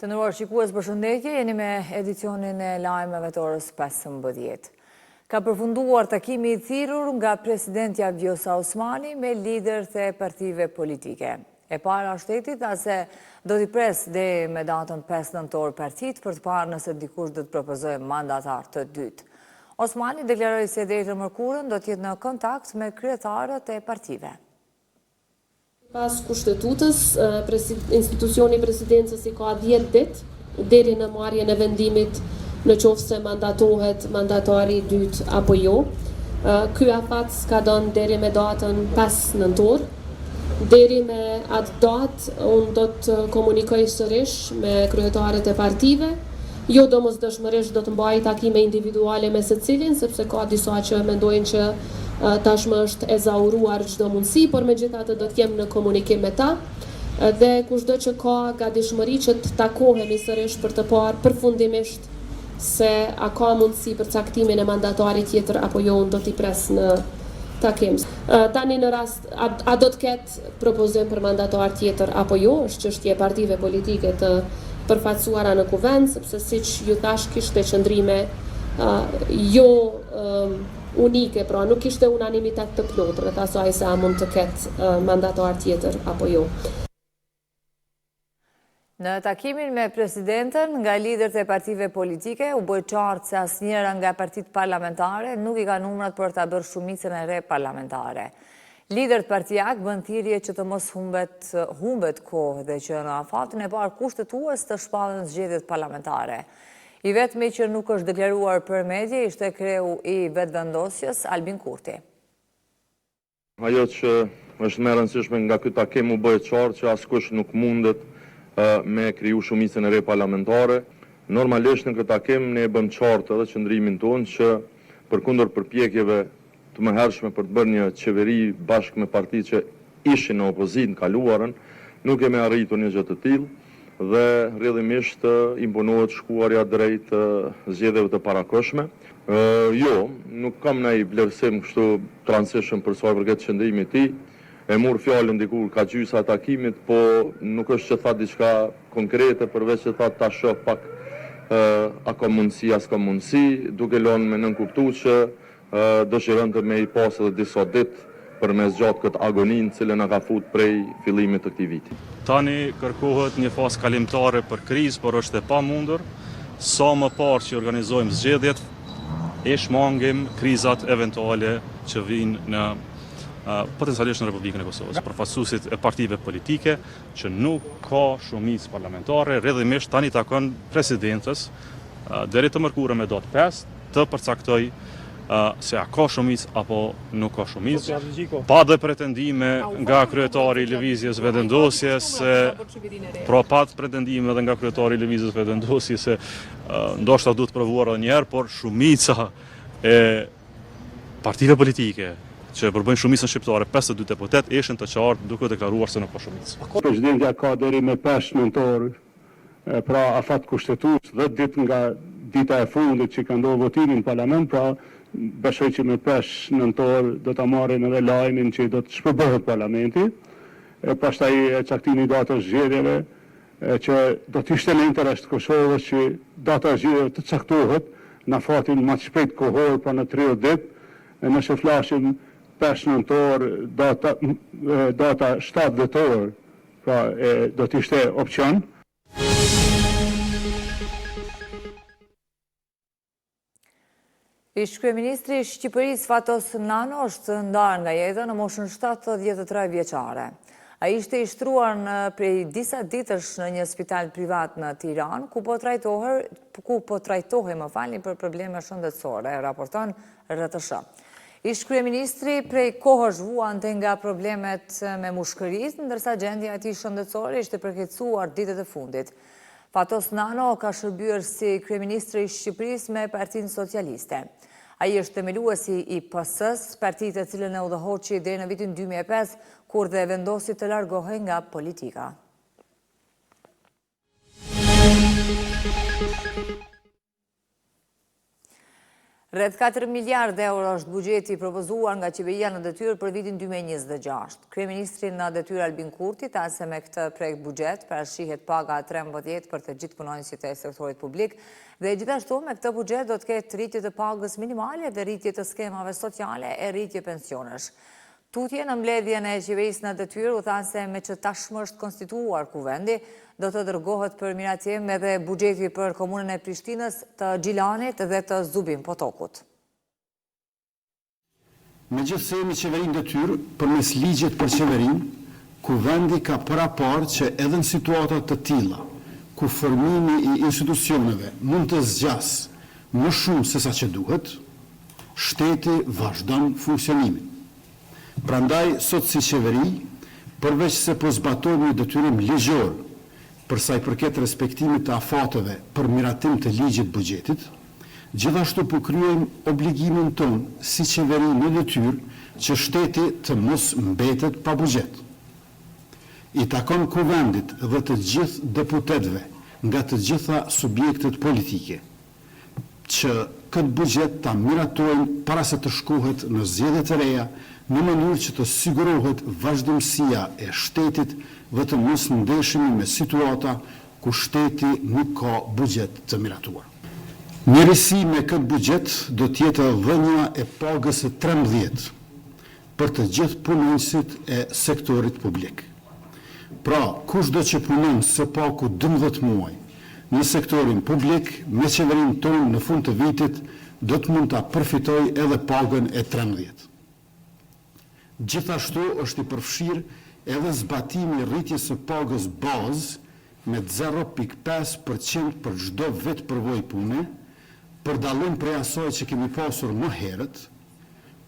Të nderuar shikues, përshëndetje, jeni me edicionin e lajmeve të orës 15. Ka përfunduar takimi i thirrur nga presidentja Vjosa Osmani me liderët e partive politike. E para shtetit ase do t'i pres deri me datën 5 nëntor partit për të parë nëse dikush do të propozojë mandatar të dytë. Osmani deklaroi se deri të mërkurën do t'jetë në kontakt me kryetarët e partive. Pas kushtetutës, institucioni presidencës i ka 10 ditë deri në marrjen e vendimit në qoftë se mandatohet mandatari i dytë apo jo. Ky afat ka dhënë deri me datën 5 nëntor. Deri me atë datë, unë do të komunikoj sërish me kryetarët e partive. Jo domosdoshmërisht do të mbaj takime individuale me secilin, sepse ka disa që mendojnë që tashmë është ezauruar çdo mundësi, por megjithatë do të jem në komunikim me ta dhe kushdo që ka gatishmëri që të takohemi sërish për të parë përfundimisht se a ka mundësi për caktimin e mandatarit tjetër apo jo, unë do t'i pres në takim. Tani në rast, a do të ketë propozim për mandatar tjetër apo jo, është çështje partive politike të përfaqësuara në kuvend, sepse siç ju thash kishte qëndrime jo unike, pra nuk kishte unanimitet të plotë rreth asaj se a mund të ketë mandatar tjetër apo jo. Në takimin me presidentën, nga liderët e partive politike u bë qartë se asnjëra nga partitë parlamentare nuk i ka numrat për ta bërë shumicën e re parlamentare. Liderët partijak bën thirrje që të mos humbet kohë dhe që në afatin e parë kushtetues të shpallen zgjedhjet parlamentare. I vetmi që nuk është deklaruar për medje ishte kreu i vetëvendosjes Albin Kurti. Ajo që është më e rëndësishme nga ky takim u bë qartë që askush nuk mundet me kriju shumicën e re parlamentare. Normalisht në këtë takim ne e bëm qartë edhe qëndrimin tonë që përkundër përpjekjeve të mëhershme për të bërë një qeveri bashkë me partitë që ishin në opozitë në kaluarën, nuk kemi arritur një gjë të tillë dhe rrjedhimisht imponohet shkuarja drejt zgjedhjeve të parakohshme. Jo, nuk kam ndonjë vlerësim kështu transition për sa i përket qëndrimit të tij. E mor fjalën dikur ka gjysa takimit, po nuk është që tha diçka konkrete, përveç që tha ta shoh pak a ka mundësi, as ka mundësi, duke lënë me nënkuptuar që dëshiron të me i pasë edhe disa ditë për me zgjatë këtë agoninë cilën na ka fut prej fillimit të këtij viti. Tani kërkohet një fazë kalimtare për krizë, por është e pamundur. Sa më parë që organizojmë zgjedhjet, e shmangim krizat eventuale që vijnë në potencialisht në Republikën e Kosovës. Përfaqësuesit e partive politike që nuk ka shumicë parlamentare, rrjedhimisht tani takon presidentës deri të mërkurën me datë 5 të përcaktoj se a ka shumicë apo nuk ka shumicë, pa dhe pretendime nga kryetari i lëvizjes vetëvendosjes, pra pa pretendime edhe nga kryetari i lëvizjes vetëvendosjes se ndoshta duhet të provuar edhe një herë, por shumica e partive politike që përbëjnë shumicën shqiptare, 52 deputet, ishin të qartë duke deklaruar se nuk ka shumicë. Presidentja ka deri me 5 nëntor, pra afat kushtetues, 10 ditë nga dita e fundit që ka ndodhur votimi në parlament, pra besoj që me 5 nëntor do ta marrin edhe lajmin që do të shpërbohet parlamenti. Pastaj caktimi i datës zgjedhjeve që do të ishte në interes të Kosovës që data e zgjedhjeve të caktohet në afatin më të shpejt kohor, pra në 30 ditë. Nëse flasim 5 nëntor, data 7 dhjetor, pra do të ishte opcion. Ish-kryeministri i Shqipërisë Fatos Nano është ndarë nga jeta në moshën 73 vjeçare. Ai ishte i shtruar prej disa ditësh në një spital privat në Tiranë, ku po trajtohej për probleme shëndetësore, raporton RTS. Ish-kryeministri prej kohësh vuante nga problemet me mushkërinë, ndërsa gjendja e tij shëndetësore ishte përkeqësuar ditët e fundit. Fatos Nano ka shërbyer si kryeministri i Shqipërisë me Partinë Socialiste. Ai është themeluesi i PS-s, partitë e cilën e udhëhoqi deri në vitin 2005, kur dhe vendosi të largohej nga politika. Rreth 4 miliard euro është buxheti propozuar nga qeveria në detyrë për vitin 2026. Kryeministri në detyrë Albin Kurti tha se me këtë projekt buxhet parashihet paga 13 për të gjithë punonjësit e sektorit publik dhe gjithashtu me këtë buxhet do të ketë rritje të pagës minimale dhe rritje të skemave sociale e rritje pensionesh. Tutje në mbledhjen e qeverisë në detyrë u thanë se me që tashmë është konstituar kuvendi, do të dërgohet për miratim edhe buxheti për komunën e Prishtinës, të Gjilanit dhe të Zubin Potokut. Megjithëse jemi qeverinë detyrë, përmes ligjit për qeverinë, kuvendi ka parapar që edhe në situata të tilla, ku formimi i institucioneve mund të zgjasë më shumë se sa që duhet, shteti vazhdon funksionimin. Prandaj, sot si qeveri, përveç se po zbatojmë një detyrim ligjor për sa i përket respektimit të afateve për miratim të ligjit buxhetit, gjithashtu po kryejmë obligimin ton si qeveri në detyrë që shteti të mos mbetet pa buxhet. I takon kuvendit dhe të gjithë deputetëve nga të gjitha subjektet politike që këtë buxhet ta miratojnë para se të shkohet në zgjedhje të reja në mënyrë që të sigurohet vazhdimësia e shtetit dhe të mos ndeshemi me situata ku shteti nuk ka buxhet të miratuar. Njërisi me këtë buxhet do t'jetë dhënia e pagës së 13 për të gjithë punonjësit e sektorit publik. Pra, kushdo që punon së paku 12 muaj në sektorin publik, me qeverinë tonë në fund të vitit, do të mund ta përfitojë edhe pagën e 13. Gjithashtu është i përfshirë edhe zbatimi i rritjes së pagës bazë me 0.5% për çdo vit përvojë pune, për dallim prej asaj që kemi pasur më herët,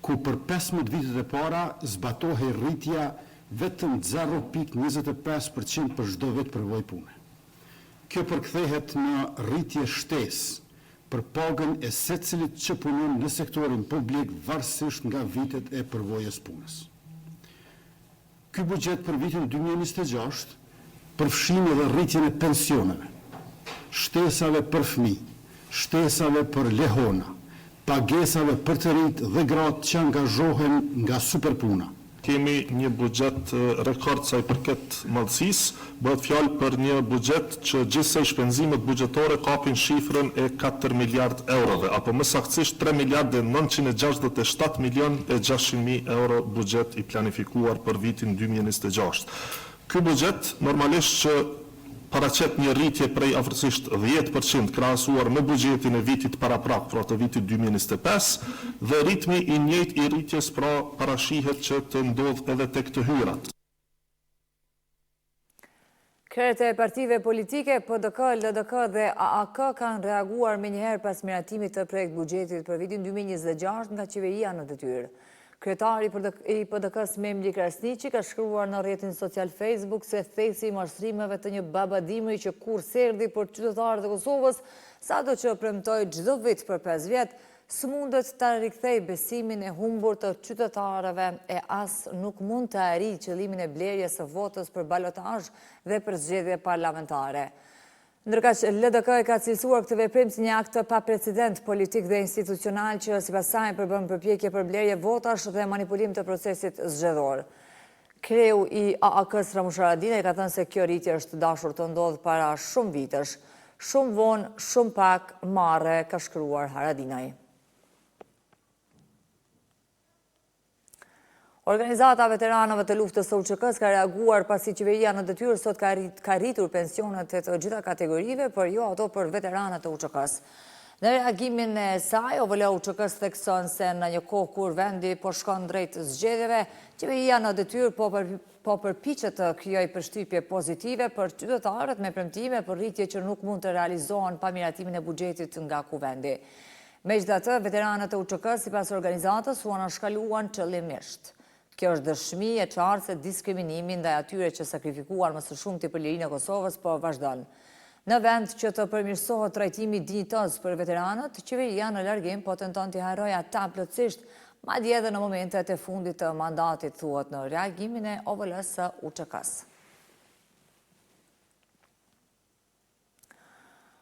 ku për 15 vitet e para zbatohej rritja vetëm 0.25% për çdo vit përvojë pune. Kjo përkthehet në rritje shtesë për pagën e secilit që punon në sektorin publik varësisht nga vitet e përvojës punës. Ky buxhet për vitin 2026 përfshin edhe rritjen e pensioneve, shtesave për fëmijë, shtesave për lehona, pagesave për të rinjt dhe gratë që angazhohen nga superpuna. Kemi një buxhet rekord sa i përket madhësisë, bëhet fjalë për një buxhet që gjithsej shpenzimet buxhetore kapin shifrën e 4 miliard eurove, apo më saktësisht 3 miliardë 967 milion e 600.000 euro buxhet i planifikuar për vitin 2026. Ky buxhet normalisht që paraqet një rritje prej afërsisht 10% krahasuar me buxhetin e vitit paraprak, pra të vitit 2025, dhe ritmi i njëjtë i rritjes pra parashihet që të ndodh edhe tek të hyrat. Krerët e partive politike, PDK, LDK dhe AAK kanë reaguar me njëherë pas miratimit të projekt buxhetit për vitin 2026 nga qeveria në detyrë. Kryetari i PDK-s Memli Krasniqi ka shkruar në rrjetin social Facebook se thesi i mashtrimeve të një babadimri që kur serdi për qytetarët e Kosovës, sado që premtoi çdo vit për 5 vjet, s'mundet ta rikthej besimin e humbur të qytetarëve e as nuk mund të arrijë qëllimin e blerjes së votës për balotazh dhe për zgjedhje parlamentare. Ndërkaq LDK e ka cilësuar këtë veprim si një akt pa precedent politik dhe institucional që sipas saj përbën përpjekje për blerje votash dhe manipulim të procesit zgjedhor. Kreu i AAK-s Ramush Haradinaj ka thënë se kjo rritje është dashur të ndodhë para shumë vitesh, shumë vonë, shumë pak marre, ka shkruar Haradinaj. Organizata veteranëve të luftës së UÇK-s ka reaguar pasi qeveria në detyrë sot ka rritur pensionet e të gjitha kategorive, por jo ato për veteranët e UÇK-s. Në reagimin e saj, OVL UÇK-s thekson se në një kohë kur vendi po shkon drejt zgjedhjeve, qeveria në detyrë po përpiqet të krijojë përshtypje pozitive për qytetarët me premtime për rritje që nuk mund të realizohen pa miratimin e buxhetit nga kuvendi. Megjithatë, veteranët e UÇK-s sipas organizatës u anashkaluan qëllimisht. Kjo është dëshmi e qartë se diskriminimi ndaj atyre që sakrifikuan më së shumti për lirinë e Kosovës po vazhdon. Në vend që të përmirësohet trajtimi dinjitoz për veteranët, qeveria në largim po tenton t'i harrojë ata plotësisht, madje edhe në momentet e fundit të mandatit, thuhet në reagimin e OVL-s së UÇK-s.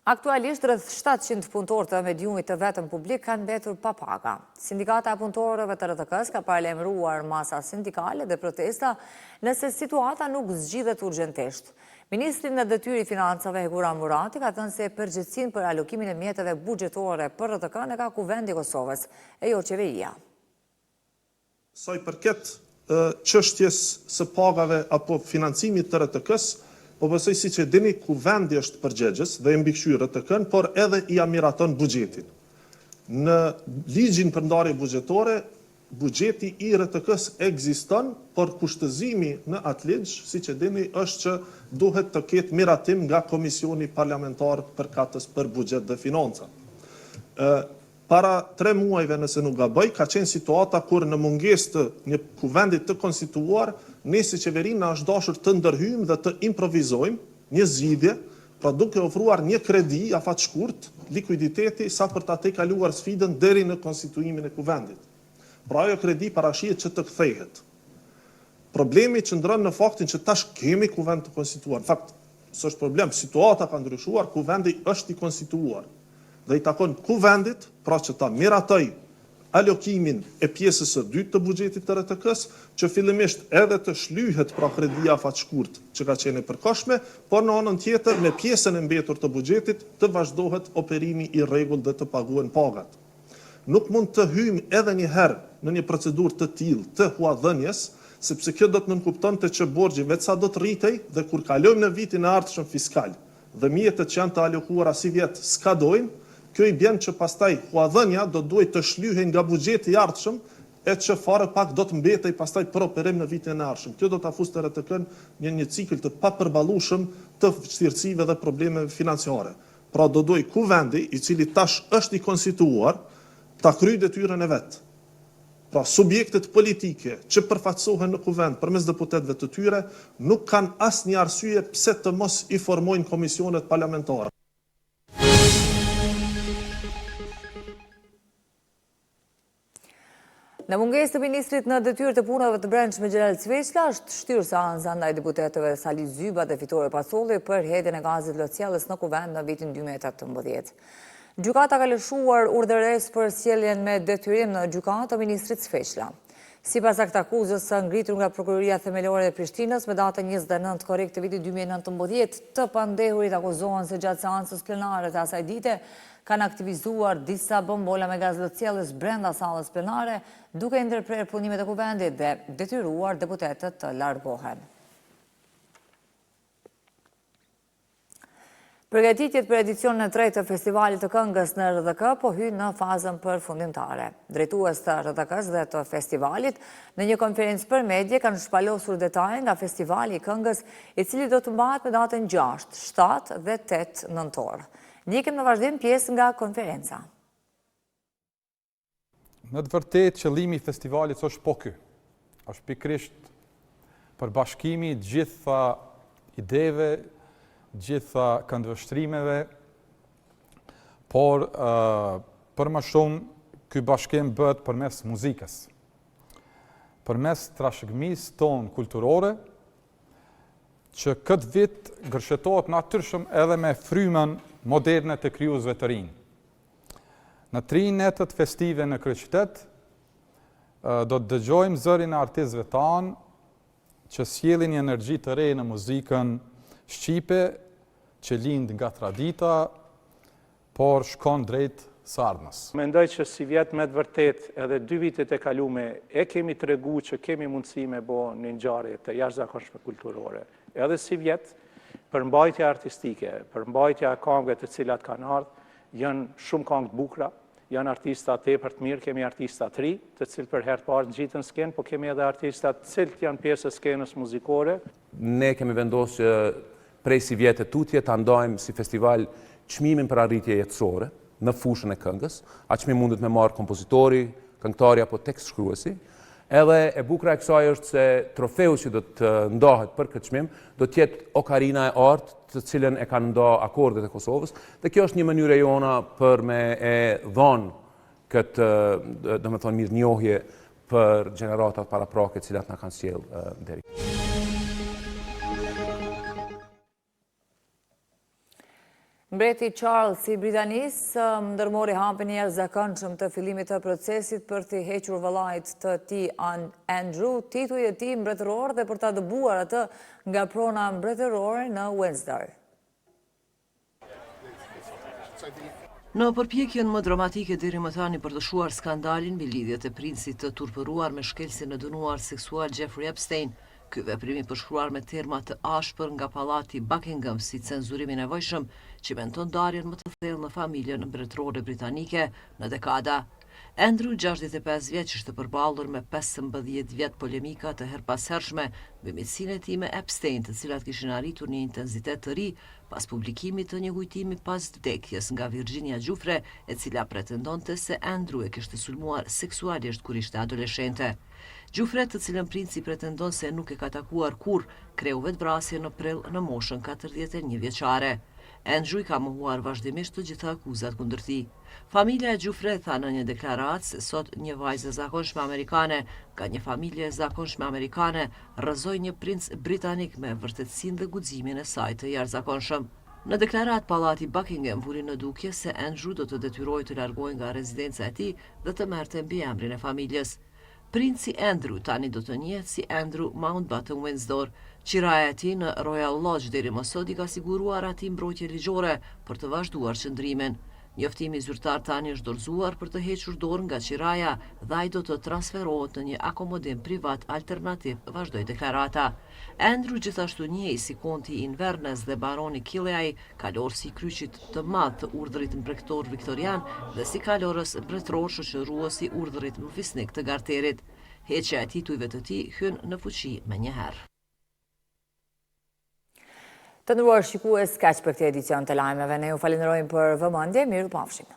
Aktualisht rreth 700 punëtorë të mediumit të vetëm publik kanë mbetur pa paga. Sindikata e punëtorëve të RTK-s ka paralajmëruar masa sindikale dhe protesta nëse situata nuk zgjidhet urgjentisht. Ministri në detyrë i financave Hekuran Murati ka thënë se përgjegjësinë për alokimin e mjeteve buxhetore për RTK-n e ka Kuvendi i Kosovës, e jo qeveria. Sa i përket çështjes së pagave apo financimit të RTK-s, po besoj siç e dini, Kuvendi është përgjegjës dhe e mbikëqyr RTK-n, por edhe i miraton buxhetin. Në ligjin për ndarje buxhetore, buxheti i RTK-s ekziston, por kushtëzimi në atë ligj, siç e dini, është që duhet të ketë miratim nga Komisioni Parlamentar përkatës për buxhet dhe financa. Para 3 muajve, nëse nuk gaboj, ka qenë situata kur në mungesë të një kuvendit të konstituar, ne si qeverinë na është dashur të ndërhyjmë dhe të improvizojmë një zgjidhje, pra duke ofruar një kredi afatshkurt, likuiditeti sa për ta tejkaluar sfidën deri në konstituimin e kuvendit. Pra ajo kredi parashihet që të kthehet. Problemi qëndron në faktin që tash kemi kuvend të konstituar. Në fakt, s'është problem, situata ka ndryshuar, kuvendi është i konstituar. Dhe i takon kuvendit, pra që ta miratoj alokimin e pjesës së dytë të buxhetit të RTK-s, që fillimisht edhe të shlyhet pra kredia afatshkurt që ka qenë e përkohshme, por në anën tjetër me pjesën e mbetur të buxhetit të vazhdohet operimi i rregullt dhe të paguhen pagat. Nuk mund të hyjmë edhe një herë në një procedurë të tillë të huadhënies, sepse kjo do të nënkuptonte që borxhi veçsa do të rritej dhe kur kalojmë në vitin e ardhshëm fiskal dhe mjetet që janë të alokuara si vjet skadojnë, kjo i bjen që pastaj huadhënia do duhet të shlyhej nga buxheti i ardhshëm e që fare pak do të mbetej pastaj për operim në vitin e ardhshëm. Kjo do ta fuste RTK-n në një cikël të papërballueshëm të vështirësive dhe problemeve financiare. Pra do duhet kuvendi, i cili tash është i konstituar, ta kryejë detyrën e vet. Pra subjektet politike që përfaqësohen në kuvend përmes deputetëve të tyre nuk kanë asnjë arsye pse të mos i formojnë komisionet parlamentare. Në mungesë të ministrit në detyrë të punave të brendshme Xhelal Cveçla është shtyrë seanca ndaj deputetëve Sali Zyba dhe Fitore Pasolli për hedhjen e gazit lotësjellës në kuvend në vitin 2018. Gjykata ka lëshuar urdhëres për sjelljen me detyrim në gjykatë të ministrit Cveçla. Sipas aktakuzës së ngritur nga Prokuroria Themelore e Prishtinës me datën 29 korrik të vitit 2019, të pandehurit akuzohen se gjatë seancës plenare të asaj dite kanë aktivizuar disa bombola me gaz lotësjellës brenda sallës plenare, duke ndërprer punimet e kuvendit dhe detyruar deputetët të largohen. Përgatitjet për edicionin e tretë të festivalit të këngës në RTK po hynë në fazën përfundimtare. Drejtues të RTK-s dhe të festivalit në një konferencë për medje kanë shpalosur detaje nga festivali i këngës, i cili do të mbahet me datën 6, 7 dhe 8 nëntor. Ndjekim në vazhdim pjesë nga konferenca. Në të vërtetë qëllimi i festivalit është po ky. Është pikërisht përbashkimi gjitha ideve, gjitha këndvështrimeve, por për më shumë ky bashkim bëhet përmes muzikës. Përmes trashëgimisë tonë kulturore, që këtë vit gërshetohet natyrshëm edhe me frymën moderne të krijuesve të rinj. Në 3 netët festive në Kryeqytet, do të dëgjojmë zërin e artistëve tanë që sjellin një energji të re në muzikën shqipe, që lind nga tradita, por shkon drejt sardhës. Mendoj që si vjet me të vërtet edhe 2 vitet e kalume e kemi tregu që kemi mundësi me bo një ngjarje të jashtëzakonshme kulturore. Edhe si vjet, përmbajtja artistike, përmbajtja këngëve të cilat kanë ardhur, janë shumë këngë të bukura, janë artista tepër të mirë, kemi artista të ri, të cilët për herë të parë ngjiten skenë, po kemi edhe artista të cilët janë pjesë e skenës muzikore. Ne kemi vendosur që prej si vjetë tutje ta ndajmë si festival çmimin për arritje jetësore në fushën e këngës, a çmim mundet me marrë kompozitori, këngëtari apo tekst shkruesi. Edhe e bukura e kësaj është se trofeu që do të ndahet për këtë çmim do të jetë okarina e artë, të cilën e kanë nda akordet e Kosovës, dhe kjo është një mënyrë e jona për me e dhënë këtë, domethënë, mirënjohje për gjeneratat paraprake të cilat na kanë sjellë deri. Mbreti Charles i Britanisë ndërmori hapjen e jashtëzakonshëm të fillimit të procesit për të hequr vëllait të tij Andrew, titull i tij mbretëror dhe për ta dëbuar atë nga prona mbretërore në Windsor. Në përpjekjen më dramatike deri më tani për të shuar skandalin mbi lidhjet e princit të turpëruar me shkelsin e dënuar seksual Jeffrey Epstein, ky veprim i përshkruar me terma të ashpër nga pallati Buckingham si cenzurimi i nevojshëm, cimenton ndarjen më të thellë në familjen mbretërore britanike në dekada. Andrew, 65 vjeç, ishte përballur me 15 vjet polemika të herpashershme mbi miqësinë e tij me Epstein, të cilat kishin arritur një intensitet të ri pas publikimit të një kujtimi pas vdekjes nga Virginia Giuffre, e cila pretendonte se Andrew e kishte sulmuar seksualisht kur ishte adoleshente. Giuffre, të cilën princi pretendon se nuk e ka takuar kurrë, kreu vetvrasje në prill në moshën 41 vjeçare. Andrew i ka mohuar vazhdimisht të gjitha akuzat kundër tij. Familja e Giuffre tha në një deklaratë se sot një vajzë e zakonshme amerikane nga një familje e zakonshme amerikane rrëzoi një princ britanik me vërtetësinë dhe guximin e saj të jashtëzakonshëm. Në deklaratë pallati Buckingham vuri në dukje se Andrew do të detyrohej të largohej nga rezidenca e tij dhe të merrte mbiemrin e familjes. Princi Andrew tani do të njihet si Andrew Mountbatten Windsor. Qiraja e tij në Royal Lodge deri më sot i ka siguruar atij mbrojtje ligjore për të vazhduar qëndrimin. Njoftimi zyrtar tani është dorëzuar për të hequr dorë nga qiraja dhe ai do të transferohet në një akomodim privat alternativ, vazhdoi deklarata. Andrew gjithashtu njihej si konti i Inverness dhe baroni Killiay, kalorësi i kryqit të madh të urdhrit mbretëror viktorian dhe si kalorës mbretëror shoqërues i urdhrit mufisnik të garterit. Heqja e titujve të tij hyn në fuqi menjëherë. Të nderuar shikues, kaq për këtë edicion të lajmeve. Ne ju falenderojmë për vëmendje, mirupafshim.